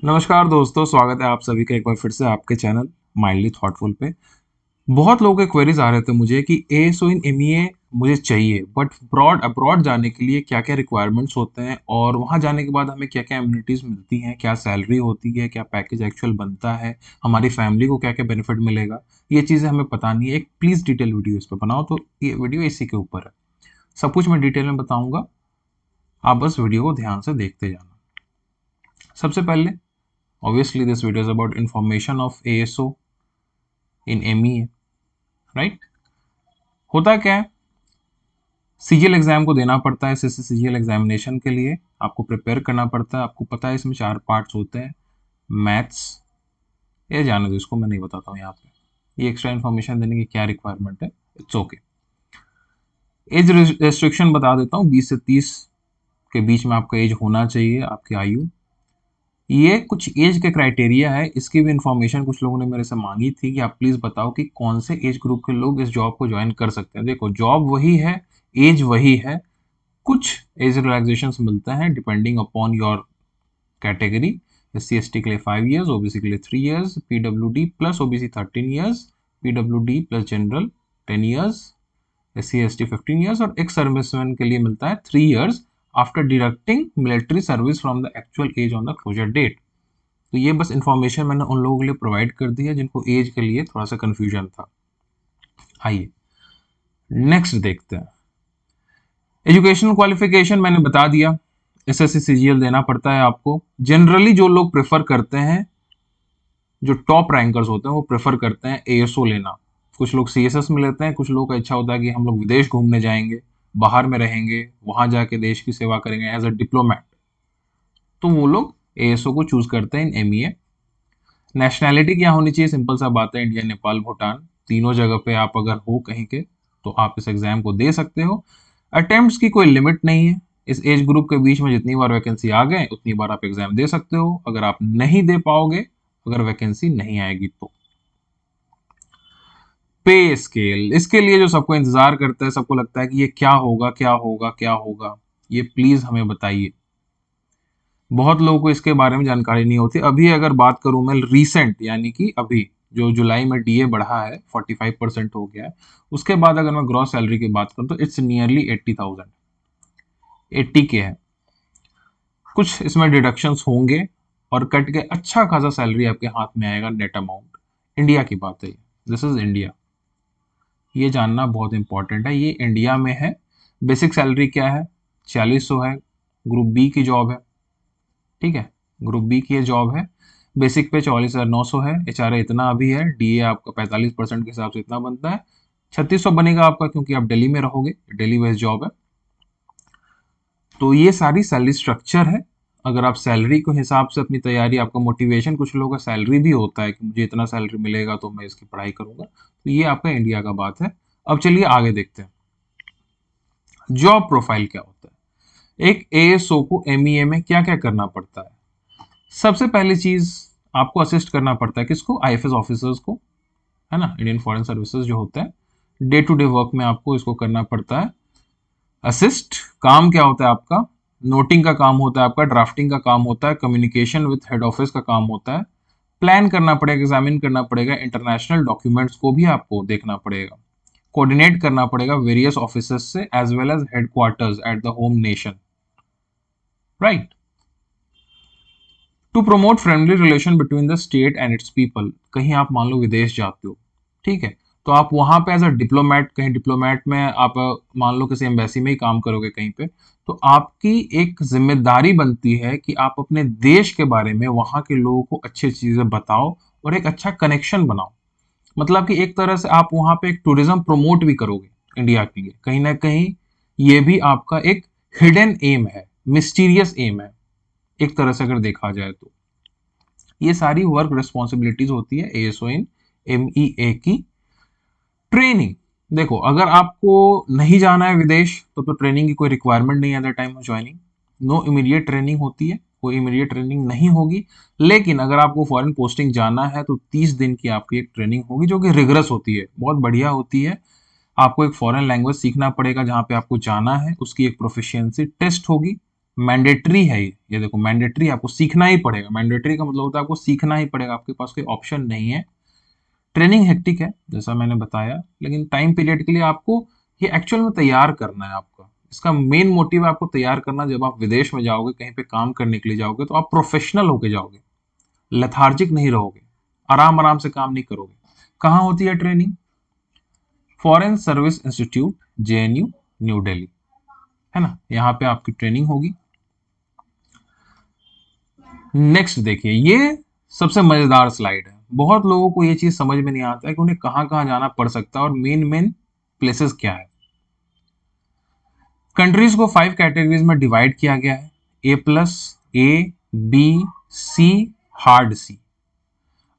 नमस्कार दोस्तों, स्वागत है आप सभी का एक बार फिर से आपके चैनल माइंडली थॉटफुल पे। बहुत लोगों के क्वेरीज आ रहे थे मुझे कि एएसओ इन एमईए मुझे चाहिए, बट अब्रॉड जाने के लिए क्या क्या रिक्वायरमेंट्स होते हैं और वहाँ जाने के बाद हमें क्या क्या एम्यूनिटीज मिलती हैं, क्या सैलरी होती है, क्या पैकेज एक्चुअल बनता है, हमारी फैमिली को क्या क्या बेनिफिट मिलेगा। ये चीज़ें हमें पता नहीं है। एक प्लीज़ डिटेल वीडियो इस पर बनाओ, तो ये वीडियो इसी के ऊपर है। सब कुछ मैं डिटेल में बताऊंगा, आप बस वीडियो को ध्यान से देखते जाना। सबसे पहले, obviously this video is about information of ASO in MEA, right. होता क्या है, सीजीएल एग्जाम को देना पड़ता है। सीजीएल एग्जामिनेशन के लिए आपको प्रिपेयर करना पड़ता है। आपको पता है इसमें 4 पार्ट्स होते हैं। मैथ्स, ये जाने दो, इसको मैं नहीं बताता हूँ यहाँ पे। ये एक्स्ट्रा इन्फॉर्मेशन देने की क्या रिक्वायरमेंट है, इट्स ओके। एज रेस्ट्रिक्शन बता देता हूँ, 20 से 30 के बीच में आपका एज होना चाहिए, आपकी आयु। ये कुछ एज के क्राइटेरिया है, इसकी भी इंफॉर्मेशन कुछ लोगों ने मेरे से मांगी थी कि आप प्लीज बताओ कि कौन से एज ग्रुप के लोग इस जॉब को ज्वाइन कर सकते हैं। देखो, जॉब वही है, एज वही है, कुछ एज रिलैक्सेशन मिलते हैं depending upon your category. SC/ST के लिए 5 ईयर्स, ओबीसी के लिए 3 years, PWD plus OBC 13 years, PWD plus general 10 years, SC/ST 15 years और एक्स सर्विसमैन के लिए मिलता है 3 years after deducting military service from the actual age on the closure date. तो ये बस इंफॉर्मेशन मैंने उन लोगों के लिए प्रोवाइड कर दी है जिनको एज के लिए थोड़ा सा कंफ्यूजन था। आइए नेक्स्ट देखते हैं। एजुकेशनल क्वालिफिकेशन मैंने बता दिया, एसएससी सीजीएल देना पड़ता है आपको। जनरली जो लोग प्रेफर करते हैं, जो टॉप रैंकर्स होते हैं, वो प्रेफर करते हैं एएसओ लेना। कुछ लोग सीएसएस में लेते हैं, कुछ लोगों का इच्छा होता है कि हम लोग विदेश घूमने जाएंगे, बाहर में रहेंगे, वहां जाके देश की सेवा करेंगे एज अ डिप्लोमेट, तो वो लोग एएसओ को चूज करते हैं इन एमईए। नेशनैलिटी क्या होनी चाहिए, सिंपल सा बात है, इंडिया, नेपाल, भूटान, तीनों जगह पे आप अगर हो कहीं के तो आप इस एग्जाम को दे सकते हो। अटेम्प्ट्स की कोई लिमिट नहीं है, इस एज ग्रुप के बीच में जितनी बार वैकेंसी आ गए उतनी बार आप एग्जाम दे सकते हो। अगर आप नहीं दे पाओगे, अगर वैकेंसी नहीं आएगी तो। पे स्केल, इसके लिए जो सबको इंतजार करता है, सबको लगता है कि ये क्या होगा क्या होगा क्या होगा, ये प्लीज हमें बताइए। बहुत लोगों को इसके बारे में जानकारी नहीं होती। अभी अगर बात करूं मैं रीसेंट, यानी कि अभी जो जुलाई में डीए बढ़ा है, 45% हो गया है, उसके बाद अगर मैं ग्रॉस सैलरी की बात करूं तो इट्स नियरली 80,000, 80K है। कुछ इसमें डिडक्शंस होंगे और कट के अच्छा खासा सैलरी आपके हाथ में आएगा, नेट अमाउंट। इंडिया की बात है, दिस इज इंडिया, ये जानना बहुत इंपॉर्टेंट है। ये इंडिया में है। बेसिक सैलरी क्या है, 4600 है। ग्रुप बी की जॉब है, ठीक है, ग्रुप बी की ये जॉब है। बेसिक पे 44,900 है, एचआरए इतना अभी है, डीए आपका 45% के हिसाब से इतना बनता है। 3600 बनेगा आपका, क्योंकि आप दिल्ली में रहोगे, दिल्ली बेस्ड जॉब है। तो ये सारी सैलरी स्ट्रक्चर है। अगर आप सैलरी के हिसाब से अपनी तैयारी, आपका मोटिवेशन, कुछ लोगों का सैलरी भी होता है कि मुझे इतना सैलरी मिलेगा तो मैं इसकी पढ़ाई करूंगा, तो ये आपका इंडिया का बात है। अब चलिए आगे देखते हैं, जॉब प्रोफाइल क्या होता है, एक एएसओ को एमईए में क्या क्या करना पड़ता है। सबसे पहली चीज, आपको असिस्ट करना पड़ता है किसको, आईएफएस ऑफिसर्स को, है ना, इंडियन फॉरेन सर्विसेज जो होता है। डे टू डे वर्क में आपको इसको करना पड़ता है असिस्ट। काम क्या होता है आपका, नोटिंग का काम होता है आपका, ड्राफ्टिंग का काम होता है, कम्युनिकेशन विथ हेड ऑफिस का काम होता है, प्लान करना पड़ेगा, एग्जामिन करना पड़ेगा, इंटरनेशनल डॉक्यूमेंट्स को भी आपको देखना पड़ेगा, कोऑर्डिनेट करना पड़ेगा वेरियस ऑफिसर्स से as well as headquarters at the home nation, right. To promote friendly relation between the state and its people, कहीं आप मान लो विदेश जाते हो, ठीक है, तो आप वहां पे एज अ डिप्लोमेट, कहीं डिप्लोमेट में आप मान लो किसी एम्बेसी में ही काम करोगे कहीं पे, तो आपकी एक जिम्मेदारी बनती है कि आप अपने देश के बारे में वहां के लोगों को अच्छी चीजें बताओ और एक अच्छा कनेक्शन बनाओ। मतलब कि एक तरह से आप वहां पे एक टूरिज्म प्रमोट भी करोगे इंडिया के लिए, कहीं ना कहीं ये भी आपका एक हिडन एम है, मिस्टीरियस एम है, एक तरह से अगर देखा जाए तो। ये सारी वर्क रिस्पॉन्सिबिलिटीज होती है एएसओ इन एमईए की। ट्रेनिंग, देखो अगर आपको नहीं जाना है विदेश तो ट्रेनिंग की कोई रिक्वायरमेंट नहीं है at the time of joining. No immediate training होती है, कोई इमीडिएट ट्रेनिंग नहीं होगी। लेकिन अगर आपको फॉरेन पोस्टिंग जाना है तो 30 दिन की आपकी एक ट्रेनिंग होगी, जो कि रिगरस होती है, बहुत बढ़िया होती है। आपको एक फॉरेन लैंग्वेज सीखना पड़ेगा जहाँ पे आपको जाना है, उसकी एक प्रोफिशिएंसी टेस्ट होगी, मैंडेटरी है ये देखो मैंडेटरी, आपको सीखना ही पड़ेगा। मैंडेटरी का मतलब होता है आपको सीखना ही पड़ेगा, आपके पास कोई ऑप्शन नहीं है। ट्रेनिंग हेक्टिक है जैसा मैंने बताया, लेकिन टाइम पीरियड के लिए आपको ये एक्चुअल में तैयार करना है। आपका इसका मेन मोटिव है आपको तैयार करना। जब आप विदेश में जाओगे, कहीं पे काम करने के लिए जाओगे, तो आप प्रोफेशनल होके जाओगे, लेथार्जिक नहीं रहोगे, आराम आराम से काम नहीं करोगे। कहाँ होती है training? Foreign service institute, JNU, new Delhi, है ना, यहाँ पे आपकी ट्रेनिंग होगी। नेक्स्ट देखिए, ये सबसे मजेदार स्लाइड है। बहुत लोगों को ये चीज समझ में नहीं आता है कि उन्हें कहाँ कहाँ जाना पड़ सकता है और मेन मेन प्लेसेस क्या है। कंट्रीज को 5 कैटेगरीज में डिवाइड किया गया है, A+, A, B, C, hard C।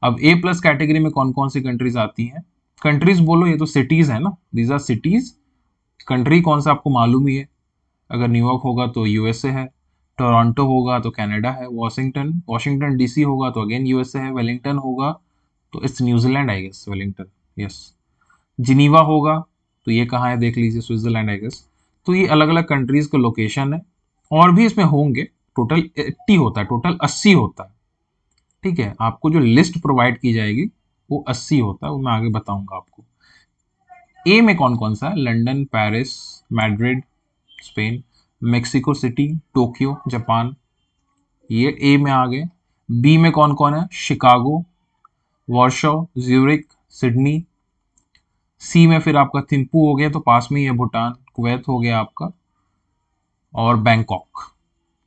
अब A+ कैटेगरी में कौन कौन सी कंट्रीज आती हैं? कंट्रीज बोलो, ये तो सिटीज है ना, दीज आर सिटीज। कंट्री कौन सा आपको मालूम ही है, अगर न्यूयॉर्क होगा तो यूएसए है, टोरंटो होगा तो कनाडा है, वॉशिंगटन वॉशिंगटन डीसी होगा तो अगेन यूएसए है, वेलिंगटन होगा तो it's New Zealand I guess, Wellington, yes. Geneva होगा तो ये कहाँ है देख लीजिए, स्विट्जरलैंड आई गेस। तो ये अलग अलग कंट्रीज का लोकेशन है, और भी इसमें होंगे। टोटल 80 होता है, टोटल 80 होता है। ठीक है, आपको जो लिस्ट प्रोवाइड की जाएगी वो 80 होता है, वो मैं आगे बताऊंगा आपको। ए में कौन कौन सा है? London, Paris, Madrid, Spain, Mexico city, Tokyo, Japan, ये ए में आ गए। बी में कौन कौन है? Chicago, Warsaw, Zurich, Sydney. C में फिर आपका थिम्पू हो गया तो पास में ही है भूटान, कुवैत हो गया आपका, और बैंकॉक।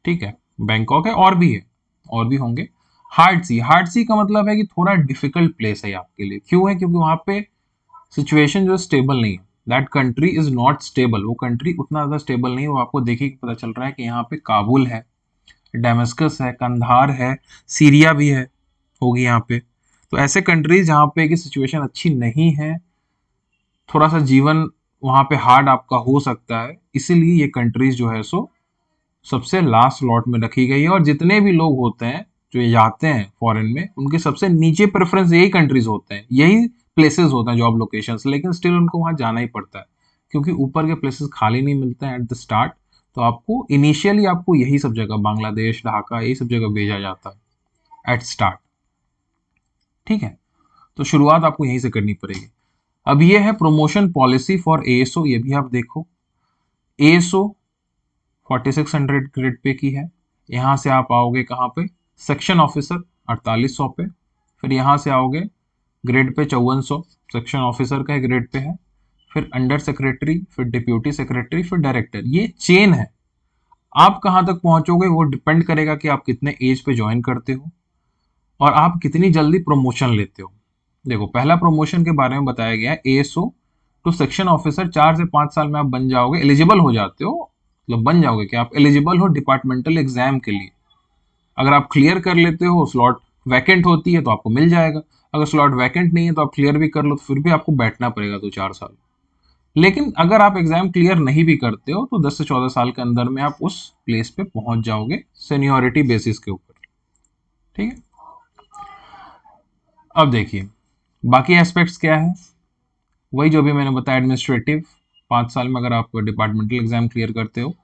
ठीक है, बैंकॉक है, और भी है, और भी होंगे। हार्ड सी, हार्ड सी का मतलब है कि थोड़ा डिफिकल्ट प्लेस है आपके लिए। क्यों है? क्योंकि वहां पे सिचुएशन जो स्टेबल नहीं है। That country is not stable, वो कंट्री उतना ज्यादा स्टेबल नहीं है। वो आपको देखिए पता चल रहा है कि यहाँ पे काबुल है, डेमस्कस है, कंधार है, सीरिया भी है, होगी यहाँ पे। तो ऐसे कंट्रीज जहाँ पे की सिचुएशन अच्छी नहीं है, थोड़ा सा जीवन वहाँ पे हार्ड आपका हो सकता है, इसीलिए ये कंट्रीज जो है सो सबसे लास्ट स्लॉट में रखी गई है। और जितने भी लोग होते हैं जो जाते हैं फॉरेन में, उनके सबसे नीचे प्रेफरेंस यही कंट्रीज होते हैं, यही प्लेसेस होते हैं जॉब लोकेशंस, लेकिन स्टिल उनको वहां जाना ही पड़ता है क्योंकि ऊपर के प्लेसेस खाली नहीं मिलते हैं एट द स्टार्ट। तो आपको इनिशियली आपको यही सब जगह, बांग्लादेश, ढाका, यही सब जगह भेजा जाता है एट स्टार्ट। ठीक है, तो शुरुआत आपको यहीं से करनी पड़ेगी। अब ये है प्रमोशन पॉलिसी फॉर एएसओ, ये भी आप देखो। एएसओ 4600 ग्रेड पे की है। यहाँ से आप आओगे कहाँ पे? सेक्शन ऑफिसर 4800 पे। फिर यहाँ से आओगे ग्रेड पे 5400, सेक्शन ऑफिसर का ग्रेड पे है। फिर अंडर सेक्रेटरी, फिर डिप्यूटी सेक्रेटरी, फिर डायरेक्टर। ये चेन है। आप कहाँ तक पहुंचोगे वो डिपेंड करेगा कि आप कितने एज पे ज्वाइन करते हो और आप कितनी जल्दी प्रमोशन लेते हो। देखो, पहला प्रमोशन के बारे में बताया गया है, एएसओ टू सेक्शन ऑफिसर 4 से 5 साल में आप बन जाओगे, एलिजिबल हो जाते हो। मतलब बन जाओगे कि आप एलिजिबल हो डिपार्टमेंटल एग्जाम के लिए। अगर आप क्लियर कर लेते हो, स्लॉट वैकेंट होती है तो आपको मिल जाएगा। अगर स्लॉट वैकेंट नहीं है तो आप क्लियर भी कर लो तो फिर भी आपको बैठना पड़ेगा 2-4 साल। लेकिन अगर आप एग्जाम क्लियर नहीं भी करते हो तो 10 से 14 साल के अंदर में आप उस प्लेस पे पहुंच जाओगे सीनियोरिटी बेसिस के ऊपर। ठीक है, अब देखिए बाकी एस्पेक्ट्स क्या है। वही जो भी मैंने बताया, एडमिनिस्ट्रेटिव 5 साल में अगर आप डिपार्टमेंटल एग्जाम क्लियर करते हो।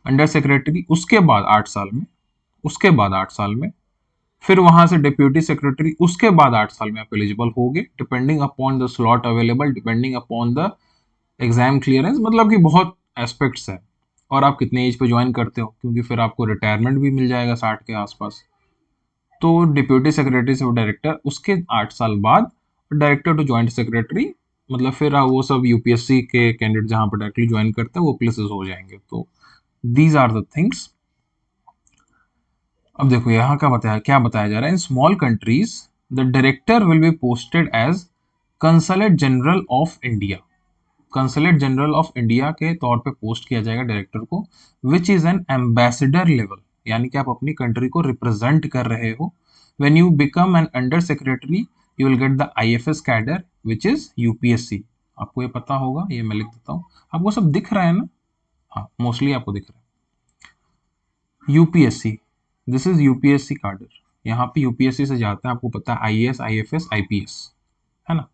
अंडर सेक्रेटरी उसके बाद 8 साल में, उसके बाद 8 साल में। फिर वहां से डिप्यूटी सेक्रेटरी उसके बाद 8 साल में आप एलिजिबल होगे, depending upon the slot available, depending upon the exam clearance. मतलब कि बहुत एस्पेक्ट्स है। और आप कितने एज पे ज्वाइन करते हो, क्योंकि फिर आपको रिटायरमेंट भी मिल जाएगा 60 के आसपास। तो डिप्यूटी सेक्रेटरी से वो डायरेक्टर, उसके 8 साल बाद डायरेक्टर टू जॉइंट सेक्रेटरी। मतलब फिर वो सब यूपीएससी के कैंडिडेट जहां पर डायरेक्टली ज्वाइन करते हैं वो प्लेसेस हो जाएंगे। तो दीज आर द थिंग्स। अब देखो यहाँ क्या बताया जा रहा है। In small countries the director will be posted as consulate general of India. Consulate general of India के तौर पे पोस्ट किया जाएगा डायरेक्टर को, which is an ambassador level, यानी कि आप अपनी कंट्री को रिप्रेजेंट कर रहे हो। When you become an under secretary you will get the IFS cadre which is UPSC. आपको ये पता होगा, ये मैं लिख देता हूँ। आपको सब दिख रहा है ना? हाँ, मोस्टली आपको दिख रहा है। UPSC, this is UPSC cadre. यहाँ पे यूपीएससी से जाता है, आपको पता है, आईएएस, आईएफएस, आईपीएस, है ना।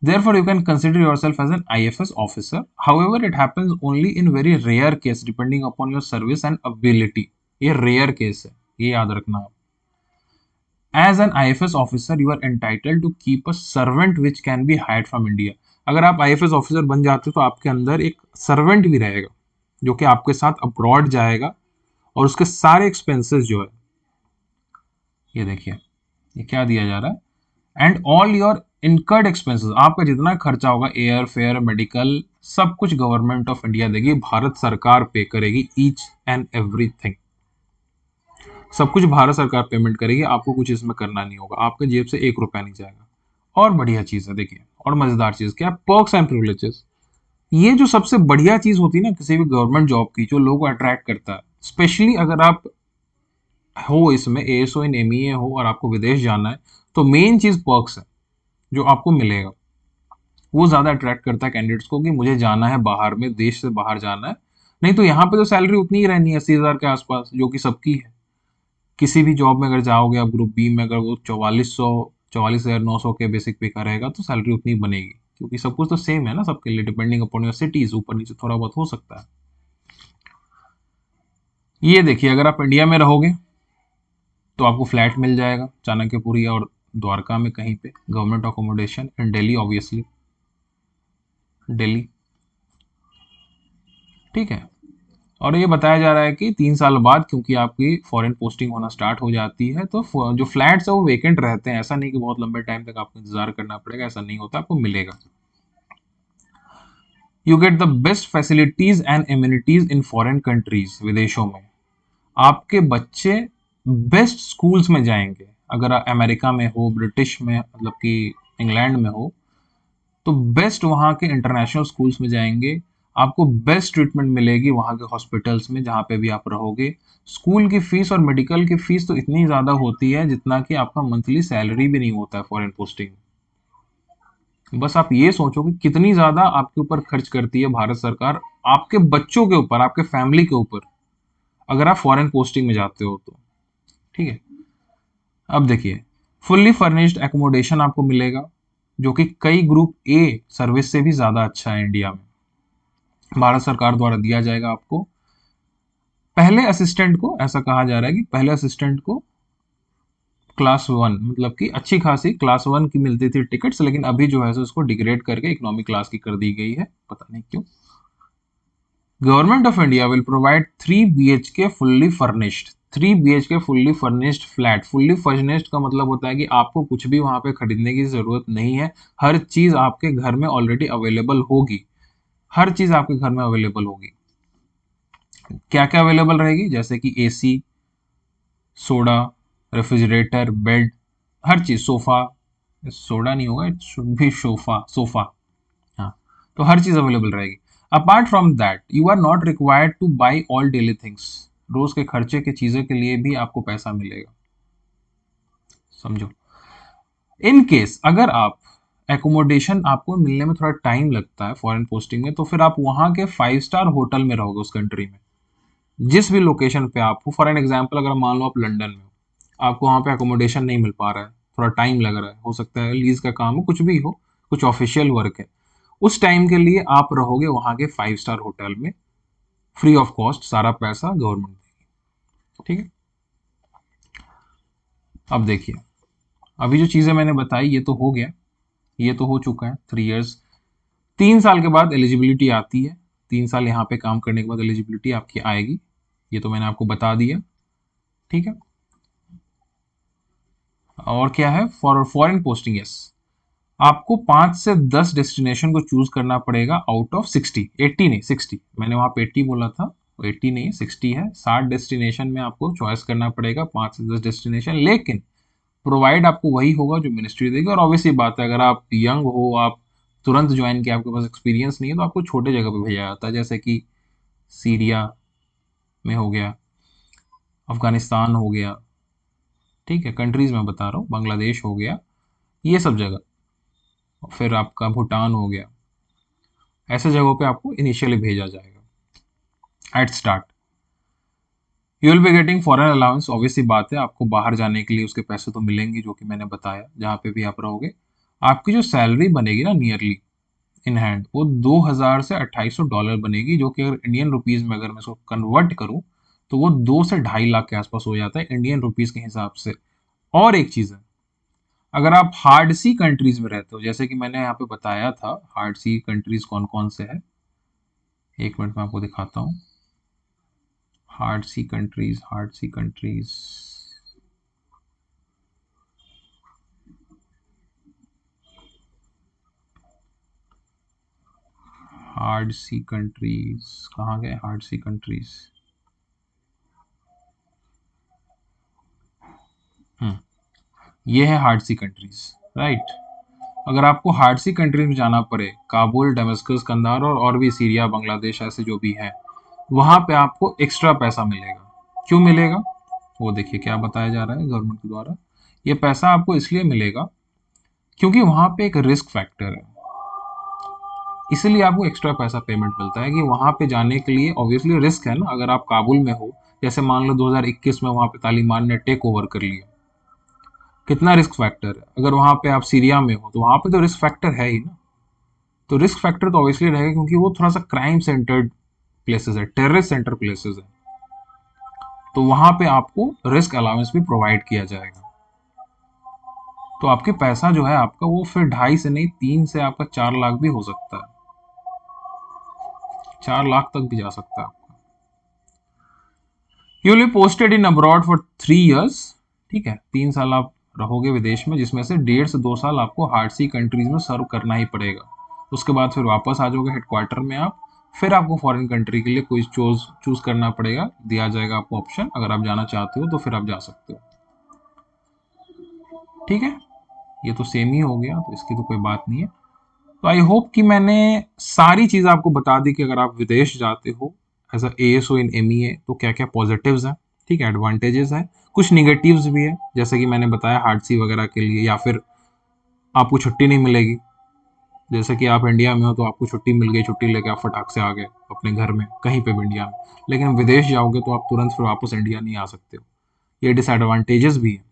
Therefore, you can consider yourself as an IFS officer. However, it happens only in very rare case depending upon your service and ability. ये rare case है, ये याद रखना आप. As an IFS officer, you are entitled to keep a servant which can be hired from India. अगर आप IFS officer बन जाते हो तो आपके अंदर एक सर्वेंट भी रहेगा जो कि आपके साथ अब्रॉड जाएगा और उसके सारे एक्सपेंसेस जो है, ये देखिए ये क्या दिया जा रहा है, and all your incurred expenses, आपका जितना खर्चा होगा एयर फेयर मेडिकल सब कुछ गवर्नमेंट ऑफ इंडिया देगी, भारत सरकार पे करेगी ईच एंड एवरीथिंग. सब कुछ भारत सरकार पेमेंट करेगी, आपको कुछ इसमें करना नहीं होगा, आपके जेब से 1 रुपया नहीं जाएगा. और बढ़िया चीज है देखिए, और मजेदार चीज क्या है, पर्क्स एंड प्रिविलेजेस. ये जो सबसे बढ़िया चीज होती है ना किसी भी गवर्नमेंट जॉब की, जो लोगों को अट्रैक्ट करता है, स्पेशली अगर आप हो इसमें एएसओ इन एमईए हो और आपको विदेश जाना है, तो मेन चीज पर्क्स है जो आपको मिलेगा. वो ज्यादा अट्रैक्ट करता है कैंडिडेट्स को कि मुझे जाना है बाहर में, देश से बाहर जाना है. नहीं तो यहाँ पे तो सैलरी उतनी ही रहनी है 80,000 के आसपास जो कि सबकी है. किसी भी जॉब में अगर जाओगे आप ग्रुप बी में, अगर वो 44,900 के बेसिक पे का रहेगा तो सैलरी उतनी बनेगी, क्योंकि सब कुछ तो सेम है ना सबके लिए, डिपेंडिंग अपॉन योर सिटीज, ऊपर नीचे थोड़ा बहुत हो सकता है. ये देखिए, अगर आप इंडिया में रहोगे तो आपको फ्लैट मिल जाएगा चाणक्यपुरी और द्वारका में कहीं पे, गवर्नमेंट अकोमोडेशन इन दिल्ली, ऑब्वियसली दिल्ली. ठीक है. और ये बताया जा रहा है कि 3 साल बाद, क्योंकि आपकी फॉरेन पोस्टिंग होना स्टार्ट हो जाती है, तो जो फ्लैट्स है वो वेकेंट रहते हैं. ऐसा नहीं कि बहुत लंबे टाइम तक आपको इंतजार करना पड़ेगा, ऐसा नहीं होता, आपको मिलेगा. You get the best facilities and immunities in foreign countries. विदेशों में आपके बच्चे बेस्ट स्कूल्स में जाएंगे. अगर आप अमेरिका में हो, ब्रिटिश में, मतलब कि इंग्लैंड में हो, तो बेस्ट वहाँ के इंटरनेशनल स्कूल्स में जाएंगे. आपको बेस्ट ट्रीटमेंट मिलेगी वहाँ के हॉस्पिटल्स में जहाँ पे भी आप रहोगे. स्कूल की फीस और मेडिकल की फीस तो इतनी ज़्यादा होती है जितना कि आपका मंथली सैलरी भी नहीं होता है फॉरेन पोस्टिंग. बस आप ये सोचो कि कितनी ज़्यादा आपके ऊपर खर्च करती है भारत सरकार, आपके बच्चों के ऊपर, आपके फैमिली के ऊपर, अगर आप फॉरेन पोस्टिंग में जाते हो तो. ठीक है. अब देखिए, फुल्ली फर्निश्ड एकोमोडेशन आपको मिलेगा जो कि कई ग्रुप ए सर्विस से भी ज़्यादा अच्छा है इंडिया में. भारत सरकार द्वारा दिया जाएगा आपको. पहले असिस्टेंट को, ऐसा कहा जा रहा है कि पहले असिस्टेंट को क्लास 1, मतलब कि अच्छी खासी क्लास 1 की मिलती थी टिकट्स, लेकिन अभी जो है उसको डिग्रेड करके इकोनॉमिक क्लास की कर दी गई है, पता नहीं क्यों. Government of India will provide 3 BHK fully furnished. 3 BHK fully furnished flat. Fully furnished का मतलब होता है कि आपको कुछ भी वहां पे खरीदने की जरूरत नहीं है, हर चीज आपके घर में ऑलरेडी अवेलेबल होगी. हर चीज आपके घर में अवेलेबल होगी. क्या क्या अवेलेबल रहेगी, जैसे कि एसी, सोडा, रेफ्रिजरेटर, बेड, हर चीज, सोफा, सोडा नहीं होगा, it should be sofa, sofa. हाँ, तो हर चीज अवेलेबल रहेगी. Apart from that you are not required to buy all daily things. रोज के खर्चे की चीजों के लिए भी आपको पैसा मिलेगा. समझो. इन केस अगर आप एकोमोडेशन आपको मिलने में थोड़ा टाइम लगता है फॉरेन पोस्टिंग में, तो फिर आप वहां के 5 स्टार होटल में रहोगे उस कंट्री में, जिस भी लोकेशन पे आप हो. फॉर एन एग्जाम्पल, अगर मान लो आप लंदन में हो, आपको वहां पे अकोमोडेशन नहीं मिल पा रहा है, थोड़ा टाइम लग रहा है, हो सकता है लीज का काम हो, कुछ भी हो, कुछ ऑफिशियल वर्क है, उस टाइम के लिए आप रहोगे वहां के 5 स्टार होटल में, फ्री ऑफ कॉस्ट, सारा पैसा गवर्नमेंट देगी. ठीक है. अब देखिए, अभी जो चीजें मैंने बताई ये तो हो गया, ये तो हो चुका है 3 इयर्स. 3 साल के बाद एलिजिबिलिटी आती है. 3 साल यहाँ पे काम करने के बाद एलिजिबिलिटी आपकी आएगी, ये तो मैंने आपको बता दिया. ठीक है. और क्या है, फॉर फॉरेन पोस्टिंग, यस, आपको 5 से 10 डेस्टिनेशन को चूज करना पड़ेगा आउट ऑफ 60. 80 नहीं, 60, मैंने वहां पे 80 बोला था, 80 नहीं 60 है. 60 डेस्टिनेशन में आपको चॉइस करना पड़ेगा, 5 से 10 डेस्टिनेशन, लेकिन प्रोवाइड आपको वही होगा जो मिनिस्ट्री देगी. और ऑब्वियसली बात है, अगर आप यंग हो, आप तुरंत ज्वाइन किया, आपके पास एक्सपीरियंस नहीं है, तो आपको छोटे जगह पे भेजा जाता है, जैसे कि सीरिया में हो गया, अफगानिस्तान हो गया. ठीक है, कंट्रीज में बता रहा हूँ, बांग्लादेश हो गया, ये सब जगह, फिर आपका भूटान हो गया, ऐसे जगहों पे आपको इनिशियली भेजा जाएगा at start. You will be getting foreign allowance. Obviously बात है, आपको बाहर जाने के लिए उसके पैसे तो मिलेंगे, जो कि मैंने बताया, जहाँ पे भी आप रहोगे. आपकी जो सैलरी बनेगी ना नियरली इन हैंड, वो 2000 से $2800 बनेगी, जो कि अगर इंडियन रुपीस में अगर मैं इसको कन्वर्ट करूं तो वो 2 से 2.5 लाख के आसपास हो जाता है इंडियन रुपीस के हिसाब से। और एक चीज है, अगर आप हार्ड सी कंट्रीज में रहते हो, जैसे कि मैंने यहाँ पे बताया था हार्ड सी कंट्रीज कौन कौन से है, एक मिनट में आपको दिखाता हूँ। हार्ड सी कंट्रीज, हार्ड सी कंट्रीज, हार्ड सी कंट्रीज कहाँ गए, हार्ड सी कंट्रीज। ये है हार्ड सी कंट्रीज, राइट। अगर आपको हार्ड सी कंट्रीज में जाना पड़े, काबुल, डमस्कस, कंधार और भी सीरिया, बांग्लादेश, ऐसे जो भी है, वहां पे आपको एक्स्ट्रा पैसा मिलेगा। क्यों मिलेगा, वो देखिए क्या बताया जा रहा है गवर्नमेंट के द्वारा। ये पैसा आपको इसलिए मिलेगा क्योंकि वहां पे एक रिस्क फैक्टर है, इसलिए आपको एक्स्ट्रा पैसा पेमेंट मिलता है कि वहां पे जाने के लिए ऑब्वियसली रिस्क है ना। अगर आप काबुल में हो, जैसे मान लो 2021 में वहां पे तालिबान ने टेक ओवर कर लिया, कितना रिस्क फैक्टर है। अगर वहां पे आप सीरिया में हो तो वहां पे तो रिस्क फैक्टर है ही ना। तो रिस्क फैक्टर तो ऑब्वियसली रहेगा क्योंकि वो थोड़ा सा क्राइम सेंटर्ड प्लेसेस है, टेररिस्ट सेंटर प्लेसेस है। तो वहां पे आपको रिस्क अलाउंस भी प्रोवाइड किया जाएगा। तो आपके पैसा जो है आपका, वो फिर 2.5 से नहीं, 3 से आपका 4 लाख भी हो सकता है, 4 लाख तक भी जा सकता है आपका। You will be posted in abroad for 3 years। ठीक है, 3 साल आप रहोगे विदेश में, जिसमें से 1.5 से 2 साल आपको हार्ड सी कंट्रीज में सर्व करना ही पड़ेगा। उसके बाद फिर वापस आ जाओगे हेडक्वार्टर में आप। फिर आपको फॉरेन कंट्री के लिए कोई चूज करना पड़ेगा, दिया जाएगा आपको ऑप्शन, अगर आप जाना चाहते हो तो फिर आप जा सकते हो। ठीक है, ये तो सेम ही हो गया, तो इसकी तो कोई बात नहीं है। तो आई होप कि मैंने सारी चीज़ आपको बता दी कि अगर आप विदेश जाते हो as a ASO in MEA तो क्या क्या पॉजिटिव्स हैं, ठीक है, एडवांटेजेस हैं, कुछ निगेटिव्स भी है, जैसे कि मैंने बताया हार्ड सी वगैरह के लिए, या फिर आपको छुट्टी नहीं मिलेगी। जैसे कि आप इंडिया में हो तो आपको छुट्टी मिल गई, छुट्टी लेके आप फटाक से आ गए अपने घर में, कहीं पे भी इंडिया में। लेकिन विदेश जाओगे तो आप तुरंत फिर वापस इंडिया नहीं आ सकते हो, ये डिसएडवांटेजेस भी है।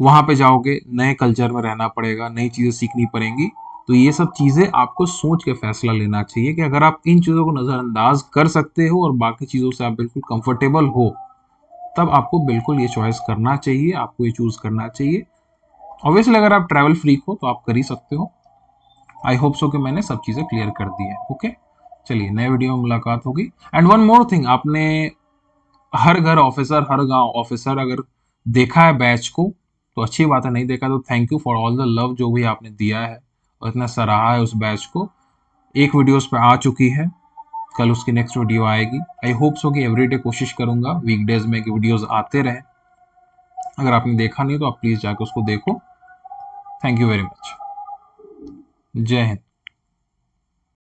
वहां पे जाओगे, नए कल्चर में रहना पड़ेगा, नई चीजें सीखनी पड़ेंगी। तो ये सब चीजें आपको सोच के फैसला लेना चाहिए कि अगर आप इन चीजों को नजरअंदाज कर सकते हो और बाकी चीजों से आप बिल्कुल कंफर्टेबल हो, तब आपको बिल्कुल ये चॉइस करना चाहिए, आपको ये चूज करना चाहिए। ऑब्वियसली अगर आप ट्रैवल फ्रीक हो तो आप कर ही सकते हो। आई होप सो कि मैंने सब चीजें क्लियर कर दी है। ओके, चलिए नए वीडियो में मुलाकात होगी। एंड वन मोर थिंग, आपने हर घर ऑफिसर, हर गांव ऑफिसर अगर देखा है बैच को तो अच्छी बात है, नहीं देखा तो thank you for all the love जो भी आपने दिया है और इतना सराहा है उस बैच को। एक वीडियोस पे आ चुकी है, कल उसकी नेक्स्ट वीडियो आएगी। आई होप सो कि एवरीडे कोशिश करूंगा वीकडेज में कि वीडियोस आते रहे। अगर आपने देखा नहीं तो आप प्लीज जाकर उसको देखो। Thank you very much. जय हिंद।